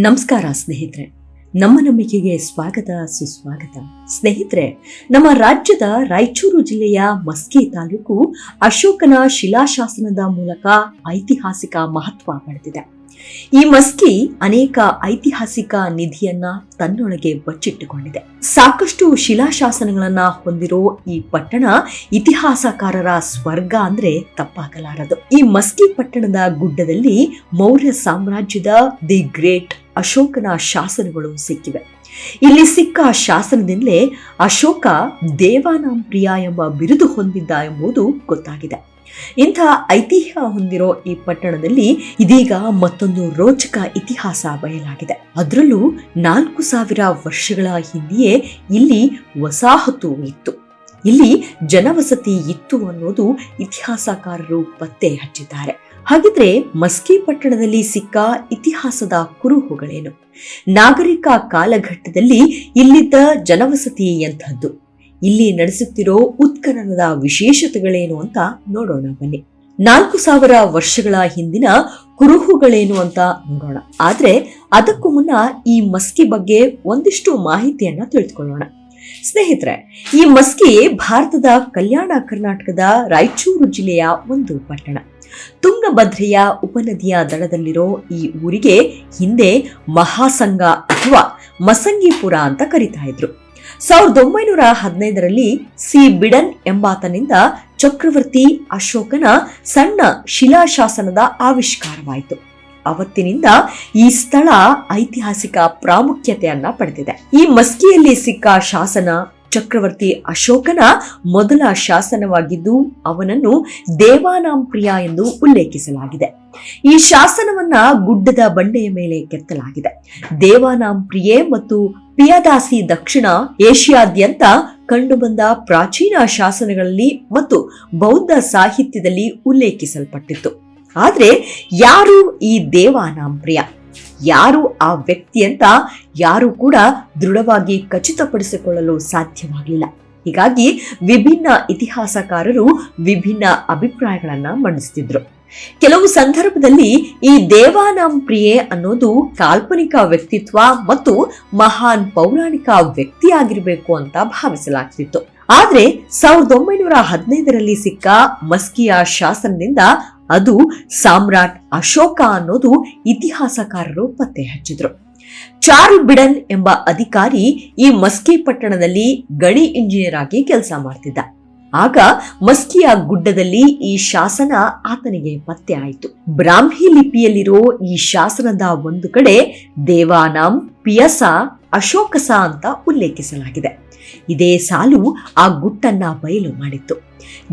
ನಮಸ್ಕಾರ ಸ್ನೇಹಿತರೆ, ನಮ್ಮ ನಂಬಿಕೆಗೆ ಸ್ವಾಗತ ಸುಸ್ವಾಗತ. ಸ್ನೇಹಿತರೆ, ನಮ್ಮ ರಾಜ್ಯದ ರಾಯಚೂರು ಜಿಲ್ಲೆಯ ಮಸ್ಕಿ ತಾಲೂಕು ಅಶೋಕನ ಶಿಲಾಶಾಸನದ ಮೂಲಕ ಐತಿಹಾಸಿಕ ಮಹತ್ವ ಪಡೆದಿದೆ. ಈ ಮಸ್ಕಿ ಅನೇಕ ಐತಿಹಾಸಿಕ ನಿಧಿಯನ್ನ ತನ್ನೊಳಗೆ ಬಚ್ಚಿಟ್ಟುಕೊಂಡಿದೆ. ಸಾಕಷ್ಟು ಶಿಲಾಶಾಸನಗಳನ್ನ ಹೊಂದಿರೋ ಈ ಪಟ್ಟಣ ಇತಿಹಾಸಕಾರರ ಸ್ವರ್ಗ ಅಂದ್ರೆ ತಪ್ಪಾಗಲಾರದು. ಈ ಮಸ್ಕಿ ಪಟ್ಟಣದ ಗುಡ್ಡದಲ್ಲಿ ಮೌರ್ಯ ಸಾಮ್ರಾಜ್ಯದ ದಿ ಗ್ರೇಟ್ ಅಶೋಕನ ಶಾಸನಗಳು ಸಿಕ್ಕಿವೆ. ಇಲ್ಲಿ ಸಿಕ್ಕ ಶಾಸನದಿಂದಲೇ ಅಶೋಕ ದೇವಾನಾಂಪ್ರಿಯ ಎಂಬ ಬಿರುದು ಹೊಂದಿದ್ದ ಎಂಬುದು ಗೊತ್ತಾಗಿದೆ. ಇಂಥ ಐತಿಹ್ಯ ಹೊಂದಿರೋ ಈ ಪಟ್ಟಣದಲ್ಲಿ ಇದೀಗ ಮತ್ತೊಂದು ರೋಚಕ ಇತಿಹಾಸ ಬಯಲಾಗಿದೆ. ಅದರಲ್ಲೂ 4000 ವರ್ಷಗಳ ಹಿಂದೆಯೇ ಇಲ್ಲಿ ವಸಾಹತು ಇತ್ತು, ಇಲ್ಲಿ ಜನವಸತಿ ಇತ್ತು ಅನ್ನೋದು ಇತಿಹಾಸಕಾರರು ಪತ್ತೆ ಹಚ್ಚಿದ್ದಾರೆ. ಹಾಗಿದ್ರೆ ಮಸ್ಕಿ ಪಟ್ಟಣದಲ್ಲಿ ಸಿಕ್ಕ ಇತಿಹಾಸದ ಕುರುಹುಗಳೇನು? ನಾಗರಿಕ ಕಾಲಘಟ್ಟದಲ್ಲಿ ಇಲ್ಲಿದ್ದ ಜನವಸತಿ ಎಂಥದ್ದು? ಇಲ್ಲಿ ನಡೆಸುತ್ತಿರೋ ಉತ್ಖನನದ ವಿಶೇಷತೆಗಳೇನು ಅಂತ ನೋಡೋಣ ಬನ್ನಿ. 4000 ವರ್ಷಗಳ ಹಿಂದಿನ ಕುರುಹುಗಳೇನು ಅಂತ ನೋಡೋಣ. ಆದ್ರೆ ಅದಕ್ಕೂ ಮುನ್ನ ಈ ಮಸ್ಕಿ ಬಗ್ಗೆ ಒಂದಿಷ್ಟು ಮಾಹಿತಿಯನ್ನ ತಿಳಿದುಕೊಳ್ಳೋಣ. ಸ್ನೇಹಿತರೆ, ಈ ಮಸ್ಕಿ ಭಾರತದ ಕಲ್ಯಾಣ ಕರ್ನಾಟಕದ ರಾಯಚೂರು ಜಿಲ್ಲೆಯ ಒಂದು ಪಟ್ಟಣ. ತುಂಗಭದ್ರೆಯ ಉಪನದಿಯ ದಡದಲ್ಲಿರೋ ಈ ಊರಿಗೆ ಹಿಂದೆ ಮಹಾಸಂಗ ಅಥವಾ ಮಸಂಗಿಪುರ ಅಂತ ಕರೀತಾ ಇದ್ರು. 1915ರಲ್ಲಿ ಸಿ ಬಿಡನ್ ಎಂಬಾತನಿಂದ ಚಕ್ರವರ್ತಿ ಅಶೋಕನ ಸಣ್ಣ ಶಿಲಾಶಾಸನದ ಆವಿಷ್ಕಾರವಾಯಿತು. ಅವತ್ತಿನಿಂದ ಈ ಸ್ಥಳ ಐತಿಹಾಸಿಕ ಪ್ರಾಮುಖ್ಯತೆಯನ್ನ ಪಡೆದಿದೆ. ಈ ಮಸ್ಕಿಯಲ್ಲಿ ಸಿಕ್ಕ ಶಾಸನ ಚಕ್ರವರ್ತಿ ಅಶೋಕನ ಮೊದಲ ಶಾಸನವಾಗಿದ್ದು ಅವನನ್ನು ದೇವಾನಾಂಪ್ರಿಯ ಎಂದು ಉಲ್ಲೇಖಿಸಲಾಗಿದೆ. ಈ ಶಾಸನವನ್ನ ಗುಡ್ಡದ ಬಂಡೆಯ ಮೇಲೆ ಕೆತ್ತಲಾಗಿದೆ. ದೇವಾನಾಂಪ್ರಿಯೆ ಮತ್ತು ಪಿಯದಾಸಿ ದಕ್ಷಿಣ ಏಷ್ಯಾದ್ಯಂತ ಕಂಡುಬಂದ ಪ್ರಾಚೀನ ಶಾಸನಗಳಲ್ಲಿ ಮತ್ತು ಬೌದ್ಧ ಸಾಹಿತ್ಯದಲ್ಲಿ ಉಲ್ಲೇಖಿಸಲ್ಪಟ್ಟಿತ್ತು. ಆದ್ರೆ ಯಾರು ಈ ದೇವಾನಾಂಪ್ರಿಯ? ಯಾರು ಆ ವ್ಯಕ್ತಿ ಅಂತ ಯಾರು ಕೂಡ ದೃಢವಾಗಿ ಖಚಿತಪಡಿಸಿಕೊಳ್ಳಲು ಸಾಧ್ಯವಾಗಲಿಲ್ಲ. ಹೀಗಾಗಿ ವಿಭಿನ್ನ ಇತಿಹಾಸಕಾರರು ವಿಭಿನ್ನ ಅಭಿಪ್ರಾಯಗಳನ್ನ ಮಂಡಿಸುತ್ತಿದ್ರು. ಕೆಲವು ಸಂದರ್ಭದಲ್ಲಿ ಈ ದೇವಾನಾಂಪ್ರಿಯೆ ಅನ್ನೋದು ಕಾಲ್ಪನಿಕ ವ್ಯಕ್ತಿತ್ವ ಮತ್ತು ಮಹಾನ್ ಪೌರಾಣಿಕ ವ್ಯಕ್ತಿಯಾಗಿರಬೇಕು ಅಂತ ಭಾವಿಸಲಾಗ್ತಿತ್ತು. ಆದ್ರೆ 1915ರಲ್ಲಿ ಸಿಕ್ಕ ಮಸ್ಕಿಯ ಶಾಸನದಿಂದ ಅದು ಸಾಮ್ರಾಟ್ ಅಶೋಕ ಅನ್ನೋದು ಇತಿಹಾಸಕಾರರು ಪತ್ತೆ ಹಚ್ಚಿದ್ರು. ಚಾರ್ಲ್ ಬಿಡನ್ ಎಂಬ ಅಧಿಕಾರಿ ಈ ಮಸ್ಕಿ ಪಟ್ಟಣದಲ್ಲಿ ಗಣಿ ಇಂಜಿನಿಯರ್ ಆಗಿ ಕೆಲಸ ಮಾಡ್ತಿದ್ದ. ಆಗ ಮಸ್ಕಿಯ ಗುಡ್ಡದಲ್ಲಿ ಈ ಶಾಸನ ಆತನಿಗೆ ಪತ್ತೆ ಆಯಿತು. ಬ್ರಾಹ್ಮಿ ಲಿಪಿಯಲ್ಲಿರೋ ಈ ಶಾಸನದ ಒಂದು ಕಡೆ ದೇವಾನಾಂ ಪಿಯಸ ಅಶೋಕಸ ಅಂತ ಉಲ್ಲೇಖಿಸಲಾಗಿದೆ. ಇದೇ ಸಾಲು ಆ ಗುಟ್ಟನ್ನ ಬಯಲು ಮಾಡಿತ್ತು.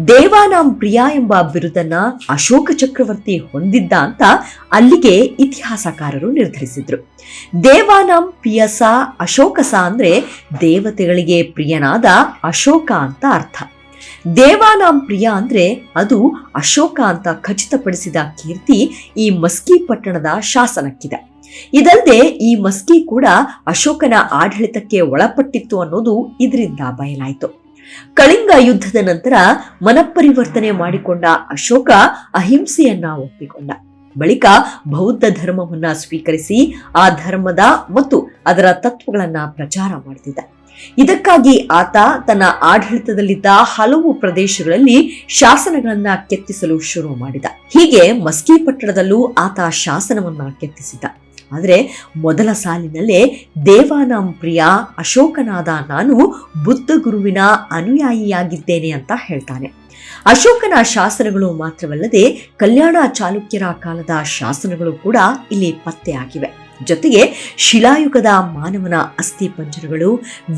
ದೇವಾನಾಂಪ್ರಿಯ ಎಂಬ ಬಿರುದನ್ನ ಅಶೋಕ ಚಕ್ರವರ್ತಿ ಹೊಂದಿದ್ದ ಅಂತ ಅಲ್ಲಿಗೆ ಇತಿಹಾಸಕಾರರು ನಿರ್ಧರಿಸಿದ್ರು. ದೇವಾನಾಂ ಪಿಯಸ ಅಶೋಕಸ ಅಂದ್ರೆ ದೇವತೆಗಳಿಗೆ ಪ್ರಿಯನಾದ ಅಶೋಕ ಅಂತ ಅರ್ಥ. ದೇವಾನಾಂಪ್ರಿಯ ಅಂದ್ರೆ ಅದು ಅಶೋಕ ಅಂತ ಖಚಿತಪಡಿಸಿದ ಕೀರ್ತಿ ಈ ಮಸ್ಕಿ ಪಟ್ಟಣದ ಶಾಸನಕ್ಕಿದೆ. ಇದಲ್ಲದೆ ಈ ಮಸ್ಕಿ ಕೂಡ ಅಶೋಕನ ಆಡಳಿತಕ್ಕೆ ಒಳಪಟ್ಟಿತ್ತು ಅನ್ನೋದು ಇದರಿಂದ ಬಯಲಾಯಿತು. ಕಳಿಂಗ ಯುದ್ಧದ ನಂತರ ಮನಪರಿವರ್ತನೆ ಮಾಡಿಕೊಂಡ ಅಶೋಕ ಅಹಿಂಸೆಯನ್ನ ಒಪ್ಪಿಕೊಂಡ. ಬಳಿಕ ಬೌದ್ಧ ಧರ್ಮವನ್ನ ಸ್ವೀಕರಿಸಿ ಆ ಧರ್ಮದ ಮತ್ತು ಅದರ ತತ್ವಗಳನ್ನ ಪ್ರಚಾರ ಮಾಡುತ್ತಿದ್ದ. ಇದಕ್ಕಾಗಿ ಆತ ತನ್ನ ಆಡಳಿತದಲ್ಲಿದ್ದ ಹಲವು ಪ್ರದೇಶಗಳಲ್ಲಿ ಶಾಸನಗಳನ್ನ ಕೆತ್ತಿಸಲು ಶುರು ಮಾಡಿದ. ಹೀಗೆ ಮಸ್ಕಿ ಪಟ್ಟಣದಲ್ಲೂ ಆತ ಶಾಸನವನ್ನ ಕೆತ್ತಿಸಿದ. ಆದರೆ ಮೊದಲ ಸಾಲಿನಲ್ಲೇ ದೇವಾನಾಂಪ್ರಿಯ ಅಶೋಕನಾದ ನಾನು ಬುದ್ಧ ಗುರುವಿನ ಅನುಯಾಯಿಯಾಗಿದ್ದೇನೆ ಅಂತ ಹೇಳ್ತಾನೆ. ಅಶೋಕನ ಶಾಸನಗಳು ಮಾತ್ರವಲ್ಲದೆ ಕಲ್ಯಾಣ ಚಾಲುಕ್ಯರ ಕಾಲದ ಶಾಸನಗಳು ಕೂಡ ಇಲ್ಲಿ ಪತ್ತೆಯಾಗಿವೆ. ಜೊತೆಗೆ ಶಿಲಾಯುಗದ ಮಾನವನ ಅಸ್ಥಿ ಪಂಜರಗಳು,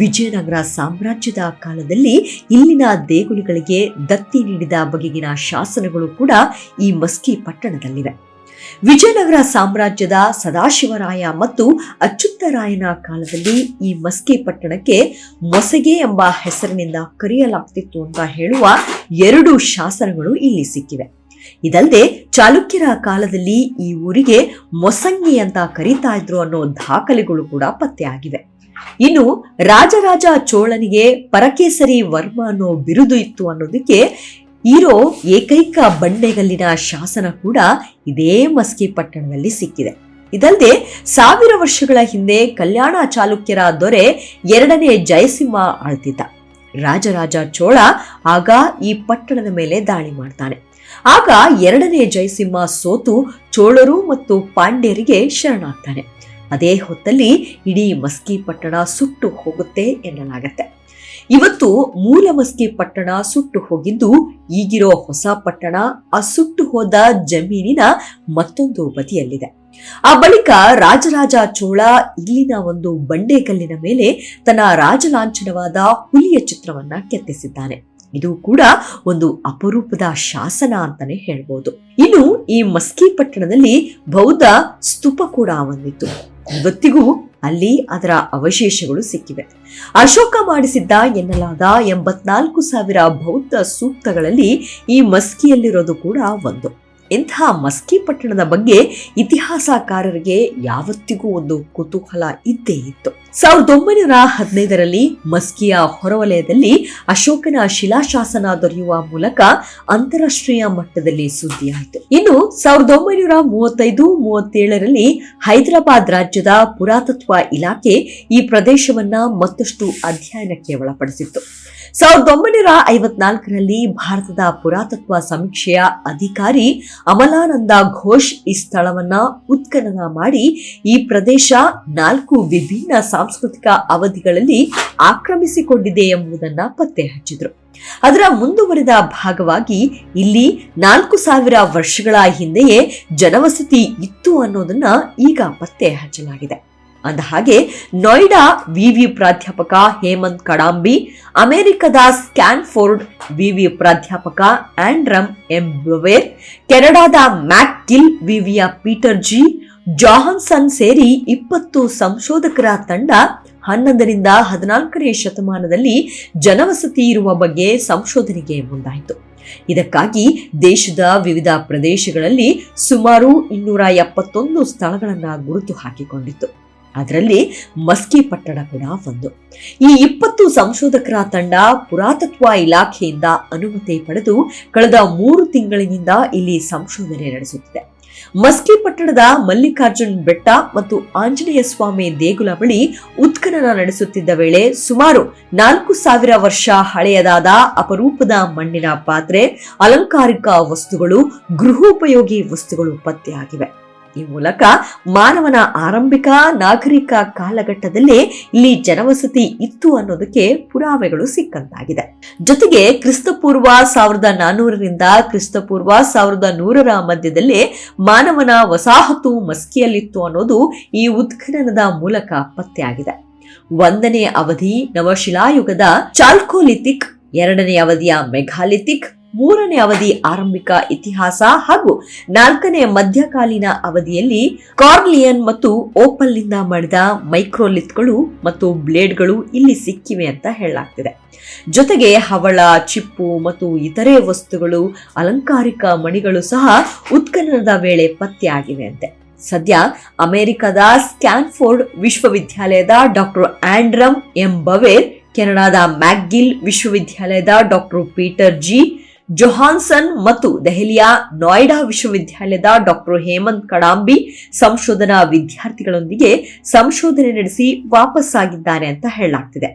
ವಿಜಯನಗರ ಸಾಮ್ರಾಜ್ಯದ ಕಾಲದಲ್ಲಿ ಇಲ್ಲಿನ ದೇಗುಲಗಳಿಗೆ ದತ್ತಿ ನೀಡಿದ ಬಗೆಗಿನ ಶಾಸನಗಳು ಕೂಡ ಈ ಮಸ್ಕಿ ಪಟ್ಟಣದಲ್ಲಿವೆ. ವಿಜಯನಗರ ಸಾಮ್ರಾಜ್ಯದ ಸದಾಶಿವರಾಯ ಮತ್ತು ಅಚ್ಯುತರಾಯನ ಕಾಲದಲ್ಲಿ ಈ ಮಸ್ಕಿ ಪಟ್ಟಣಕ್ಕೆ ಮೊಸಗೆ ಎಂಬ ಹೆಸರಿನಿಂದ ಕರೆಯಲಾಗ್ತಿತ್ತು ಅಂತ ಹೇಳುವ 2 ಶಾಸನಗಳು ಇಲ್ಲಿ ಸಿಕ್ಕಿವೆ. ಇದಲ್ಲದೆ ಚಾಲುಕ್ಯರ ಕಾಲದಲ್ಲಿ ಈ ಊರಿಗೆ ಮೊಸಂಗಿ ಅಂತ ಕರೀತಾ ಇದ್ರು ಅನ್ನೋ ದಾಖಲೆಗಳು ಕೂಡ ಪತ್ತೆಯಾಗಿವೆ. ಇನ್ನು ರಾಜರಾಜ ಚೋಳನಿಗೆ ಪರಕೇಸರಿ ವರ್ಮ ಅನ್ನೋ ಬಿರುದು ಇತ್ತು ಅನ್ನೋದಕ್ಕೆ ಇರೋ ಏಕೈಕ ಬಂಡೆಗಲ್ಲಿನ ಶಾಸನ ಕೂಡ ಇದೇ ಮಸ್ಕಿ ಪಟ್ಟಣದಲ್ಲಿ ಸಿಕ್ಕಿದೆ. ಇದಲ್ಲದೆ 1000 ವರ್ಷಗಳ ಹಿಂದೆ ಕಲ್ಯಾಣ ಚಾಲುಕ್ಯರ ದೊರೆ 2ನೇ ಜಯಸಿಂಹ ಆಳ್ತಿದ್ದ. ರಾಜರಾಜ ಚೋಳ ಆಗ ಈ ಪಟ್ಟಣದ ಮೇಲೆ ದಾಳಿ ಮಾಡ್ತಾನೆ. ಆಗ 2ನೇ ಜಯಸಿಂಹ ಸೋತು ಚೋಳರು ಮತ್ತು ಪಾಂಡ್ಯರಿಗೆ ಶರಣಾಗ್ತಾನೆ. ಅದೇ ಹೊತ್ತಲ್ಲಿ ಇಡೀ ಮಸ್ಕಿ ಪಟ್ಟಣ ಸುಟ್ಟು ಹೋಗುತ್ತೆ ಎನ್ನಲಾಗತ್ತೆ. ಇವತ್ತು ಮೂಲ ಮಸ್ಕಿ ಪಟ್ಟಣ ಸುಟ್ಟು ಹೋಗಿದ್ದು, ಈಗಿರೋ ಹೊಸ ಪಟ್ಟಣ ಆ ಸುಟ್ಟು ಹೋದ ಜಮೀನಿನ ಮತ್ತೊಂದು ಬದಿಯಲ್ಲಿದೆ. ಆ ಬಳಿಕ ರಾಜರಾಜ ಚೋಳ ಇಲ್ಲಿನ ಒಂದು ಬಂಡೆಕಲ್ಲಿನ ಮೇಲೆ ತನ್ನ ರಾಜಲಾಂಛನವಾದ ಹುಲಿಯ ಚಿತ್ರವನ್ನ ಕೆತ್ತಿಸಿದ್ದಾನೆ. ಇದು ಕೂಡ ಒಂದು ಅಪರೂಪದ ಶಾಸನ ಅಂತಾನೆ ಹೇಳ್ಬೋದು. ಇನ್ನು ಈ ಮಸ್ಕಿ ಪಟ್ಟಣದಲ್ಲಿ ಬೌದ್ಧ ಸ್ತೂಪ ಕೂಡ ಒಂದಿತ್ತು. ಇವತ್ತಿಗೂ ಅಲ್ಲಿ ಅದರ ಅವಶೇಷಗಳು ಸಿಕ್ಕಿವೆ. ಅಶೋಕ ಮಾಡಿಸಿದ್ದ ಎನ್ನಲಾದ 84,000 ಬೌದ್ಧ ಸೂಕ್ತಗಳಲ್ಲಿ ಈ ಮಸ್ಕಿಯಲ್ಲಿರೋದು ಕೂಡ ಒಂದು. ಇಂಥ ಮಸ್ಕಿ ಪಟ್ಟಣದ ಬಗ್ಗೆ ಇತಿಹಾಸಕಾರರಿಗೆ ಯಾವತ್ತಿಗೂ ಒಂದು ಕುತೂಹಲ ಇದ್ದೇ ಇತ್ತು. 1915ರಲ್ಲಿ ಮಸ್ಕಿಯ ಹೊರವಲಯದಲ್ಲಿ ಅಶೋಕನ ಶಿಲಾಶಾಸನ ದೊರೆಯುವ ಮೂಲಕ ಅಂತಾರಾಷ್ಟ್ರೀಯ ಮಟ್ಟದಲ್ಲಿ ಸುದ್ದಿಯಾಯಿತು. ಇನ್ನು 1935-37ರಲ್ಲಿ ಹೈದರಾಬಾದ್ ರಾಜ್ಯದ ಪುರಾತತ್ವ ಇಲಾಖೆ ಈ ಪ್ರದೇಶವನ್ನ ಮತ್ತಷ್ಟು ಅಧ್ಯಯನಕ್ಕೆ ಒಳಪಡಿಸಿತ್ತು. 1954ರಲ್ಲಿ ಭಾರತದ ಪುರಾತತ್ವ ಸಮೀಕ್ಷೆಯ ಅಧಿಕಾರಿ ಅಮಲಾನಂದ ಘೋಷ್ ಈ ಸ್ಥಳವನ್ನ ಉತ್ಖನನ ಮಾಡಿ ಈ ಪ್ರದೇಶ 4 ವಿಭಿನ್ನ ಸಾಂಸ್ಕೃತಿಕ ಅವಧಿಗಳಲ್ಲಿ ಆಕ್ರಮಿಸಿಕೊಂಡಿದೆ ಎಂಬುದನ್ನ ಪತ್ತೆ ಹಚ್ಚಿದ್ರು. ಅದರ ಮುಂದುವರಿದ ಭಾಗವಾಗಿ ಇಲ್ಲಿ 4000 ವರ್ಷಗಳ ಹಿಂದೆಯೇ ಜನವಸತಿ ಇತ್ತು ಅನ್ನೋದನ್ನ ಈಗ ಪತ್ತೆ ಹಚ್ಚಲಾಗಿದೆ. ಅಂದ ಹಾಗೆ ನೋಯ್ಡಾ ವಿವಿ ಪ್ರಾಧ್ಯಾಪಕ ಹೇಮಂತ್ ಕಡಾಂಬಿ, ಅಮೆರಿಕದ ಸ್ಕ್ಯಾನ್ಫೋರ್ಡ್ ವಿವಿ ಪ್ರಾಧ್ಯಾಪಕ ಆಂಡ್ರಮ್ ಎಂ ಬ್ಲವೇರ್, ಕೆನಡಾದ ಮ್ಯಾಕ್ ಗಿಲ್ ವಿವಿಯ ಪೀಟರ್ ಜಿ ಜಾಹನ್ಸನ್ ಸೇರಿ 20 ಸಂಶೋಧಕರ ತಂಡ 11ರಿಂದ 14ನೇ ಶತಮಾನದಲ್ಲಿ ಜನವಸತಿ ಇರುವ ಬಗ್ಗೆ ಸಂಶೋಧನೆಗೆ ಮುಂದಾಯಿತು. ಇದಕ್ಕಾಗಿ ದೇಶದ ವಿವಿಧ ಪ್ರದೇಶಗಳಲ್ಲಿ ಸುಮಾರು 271 ಸ್ಥಳಗಳನ್ನ ಗುರುತು ಹಾಕಿಕೊಂಡಿತ್ತು. ಅದರಲ್ಲಿ ಮಸ್ಕಿ ಪಟ್ಟಣ ಕೂಡ ಒಂದು. ಈ 20 ಸಂಶೋಧಕರ ತಂಡ ಪುರಾತತ್ವ ಇಲಾಖೆಯಿಂದ ಅನುಮತಿ ಪಡೆದು ಕಳೆದ 3 ತಿಂಗಳಿನಿಂದ ಇಲ್ಲಿ ಸಂಶೋಧನೆ ನಡೆಸುತ್ತಿದೆ. ಮಸ್ಕಿ ಪಟ್ಟಣದ ಮಲ್ಲಿಕಾರ್ಜುನ್ ಬೆಟ್ಟ ಮತ್ತು ಆಂಜನೇಯ ಸ್ವಾಮಿ ದೇಗುಲ ಬಳಿ ಉತ್ಖನನ ನಡೆಸುತ್ತಿದ್ದ ವೇಳೆ ಸುಮಾರು 4000 ವರ್ಷ ಹಳೆಯದಾದ ಅಪರೂಪದ ಮಣ್ಣಿನ ಪಾತ್ರೆ, ಅಲಂಕಾರಿಕ ವಸ್ತುಗಳು, ಗೃಹೋಪಯೋಗಿ ವಸ್ತುಗಳು ಪತ್ತೆಯಾಗಿವೆ. ಈ ಮೂಲಕ ಮಾನವನ ಆರಂಭಿಕ ನಾಗರಿಕ ಕಾಲಘಟ್ಟದಲ್ಲೇ ಇಲ್ಲಿ ಜನವಸತಿ ಇತ್ತು ಅನ್ನೋದಕ್ಕೆ ಪುರಾವೆಗಳು ಸಿಕ್ಕಂತಾಗಿದೆ. ಜೊತೆಗೆ ಕ್ರಿಸ್ತಪೂರ್ವ 1400ರಿಂದ ಕ್ರಿಸ್ತಪೂರ್ವ 1100ರ ಮಧ್ಯದಲ್ಲೇ ಮಾನವನ ವಸಾಹತು ಮಸ್ಕಿಯಲ್ಲಿತ್ತು ಅನ್ನೋದು ಈ ಉತ್ಖನನದ ಮೂಲಕ ಪತ್ತೆಯಾಗಿದೆ. 1ನೇ ಅವಧಿ ನವಶಿಲಾಯುಗದ ಚಾಲ್ಕೋಲಿಥಿಕ್, 2ನೇ ಅವಧಿಯ ಮೆಘಾಲಿಥಿಕ್, 3ನೇ ಅವಧಿ ಆರಂಭಿಕ ಇತಿಹಾಸ ಹಾಗೂ 4ನೇ ಮಧ್ಯಕಾಲೀನ ಅವಧಿಯಲ್ಲಿ ಕಾರ್ಲಿಯನ್ ಮತ್ತು ಓಪಲ್ನಿಂದ ಮಾಡಿದ ಮೈಕ್ರೋಲಿತ್ಗಳು ಮತ್ತು ಬ್ಲೇಡ್ಗಳು ಇಲ್ಲಿ ಸಿಕ್ಕಿವೆ ಅಂತ ಹೇಳಲಾಗ್ತಿದೆ. ಜೊತೆಗೆ ಹವಳ, ಚಿಪ್ಪು ಮತ್ತು ಇತರೆ ವಸ್ತುಗಳು, ಅಲಂಕಾರಿಕ ಮಣಿಗಳು ಸಹ ಉತ್ಖನನದ ವೇಳೆ ಪತ್ತೆಯಾಗಿವೆ ಅಂತೆ. ಸದ್ಯ ಅಮೆರಿಕದ ಸ್ಕ್ಯಾನ್ಫೋರ್ಡ್ ವಿಶ್ವವಿದ್ಯಾಲಯದ ಡಾಕ್ಟರ್ ಆಂಡ್ರಮ್ ಎಂ ಬವೇರ್, ಕೆನಡಾದ ಮ್ಯಾಕ್ಗಿಲ್ ವಿಶ್ವವಿದ್ಯಾಲಯದ ಡಾಕ್ಟರ್ ಪೀಟರ್ ಜಿ ಜೊಹಾನ್ಸನ್ ಮತ್ತು ದೆಹಲಿಯ ನೋಯ್ಡಾ ವಿಶ್ವವಿದ್ಯಾಲಯದ ಡಾಕ್ಟರ್ ಹೇಮಂತ್ ಕಡಾಂಬಿ ಸಂಶೋಧನಾ ವಿದ್ಯಾರ್ಥಿಗಳೊಂದಿಗೆ ಸಂಶೋಧನೆ ನಡೆಸಿ ವಾಪಸ್ಸಾಗಿದ್ದಾರೆ ಅಂತ ಹೇಳಲಾಗ್ತಿದೆ.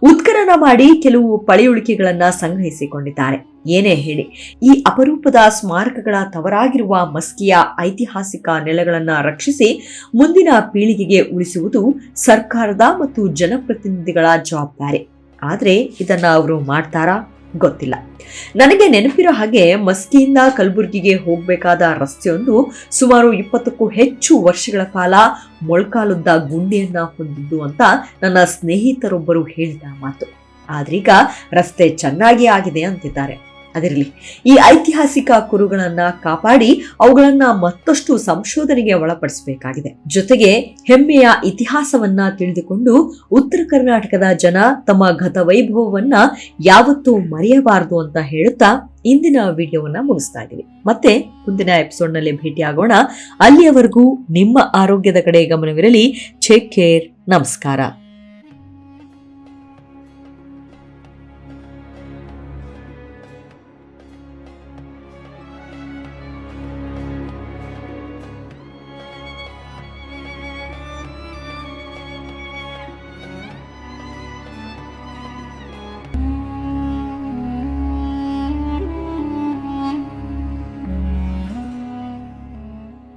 ಉತ್ಖನನ ಮಾಡಿ ಕೆಲವು ಪಳೆಯುಳಿಕೆಗಳನ್ನ ಸಂಗ್ರಹಿಸಿಕೊಂಡಿದ್ದಾರೆ. ಏನೇ ಹೇಳಿ, ಈ ಅಪರೂಪದ ಸ್ಮಾರಕಗಳ ತವರಾಗಿರುವ ಮಸ್ಕಿಯ ಐತಿಹಾಸಿಕ ನೆಲೆಗಳನ್ನ ರಕ್ಷಿಸಿ ಮುಂದಿನ ಪೀಳಿಗೆಗೆ ಉಳಿಸುವುದು ಸರ್ಕಾರದ ಮತ್ತು ಜನಪ್ರತಿನಿಧಿಗಳ ಜವಾಬ್ದಾರಿ. ಆದ್ರೆ ಇದನ್ನ ಅವರು ಮಾಡ್ತಾರಾ ಗೊತ್ತಿಲ್ಲ. ನನಗೆ ನೆನಪಿರೋ ಹಾಗೆ ಮಸ್ಕಿಯಿಂದ ಕಲಬುರ್ಗಿಗೆ ಹೋಗಬೇಕಾದ ರಸ್ತೆಯೊಂದು ಸುಮಾರು 20ಕ್ಕೂ ಹೆಚ್ಚು ವರ್ಷಗಳ ಕಾಲ ಮೊಳಕಾಲುದ್ದ ಗುಂಡಿಯನ್ನ ಹೊಂದಿದ್ದು ಅಂತ ನನ್ನ ಸ್ನೇಹಿತರೊಬ್ಬರು ಹೇಳಿದ ಮಾತು. ಆದ್ರೀಗ ರಸ್ತೆ ಚೆನ್ನಾಗಿ ಆಗಿದೆ ಅಂತಿದ್ದಾರೆ. ಅದಿರಲಿ, ಈ ಐತಿಹಾಸಿಕ ಕುರುಗಳನ್ನ ಕಾಪಾಡಿ ಅವುಗಳನ್ನ ಮತ್ತಷ್ಟು ಸಂಶೋಧನೆಗೆ ಒಳಪಡಿಸಬೇಕಾಗಿದೆ. ಜೊತೆಗೆ ಹೆಮ್ಮೆಯ ಇತಿಹಾಸವನ್ನ ತಿಳಿದುಕೊಂಡು ಉತ್ತರ ಕರ್ನಾಟಕದ ಜನ ತಮ್ಮ ಗತ ವೈಭವವನ್ನ ಯಾವತ್ತೂ ಮರೆಯಬಾರದು ಅಂತ ಹೇಳುತ್ತಾ ಇಂದಿನ ವಿಡಿಯೋವನ್ನ ಮುಗಿಸ್ತಾ ಇದ್ದೀವಿ. ಮತ್ತೆ ಮುಂದಿನ ಎಪಿಸೋಡ್ ನಲ್ಲಿ ಭೇಟಿಯಾಗೋಣ. ಅಲ್ಲಿಯವರೆಗೂ ನಿಮ್ಮ ಆರೋಗ್ಯದ ಕಡೆ ಗಮನವಿರಲಿ. Take care. ನಮಸ್ಕಾರ.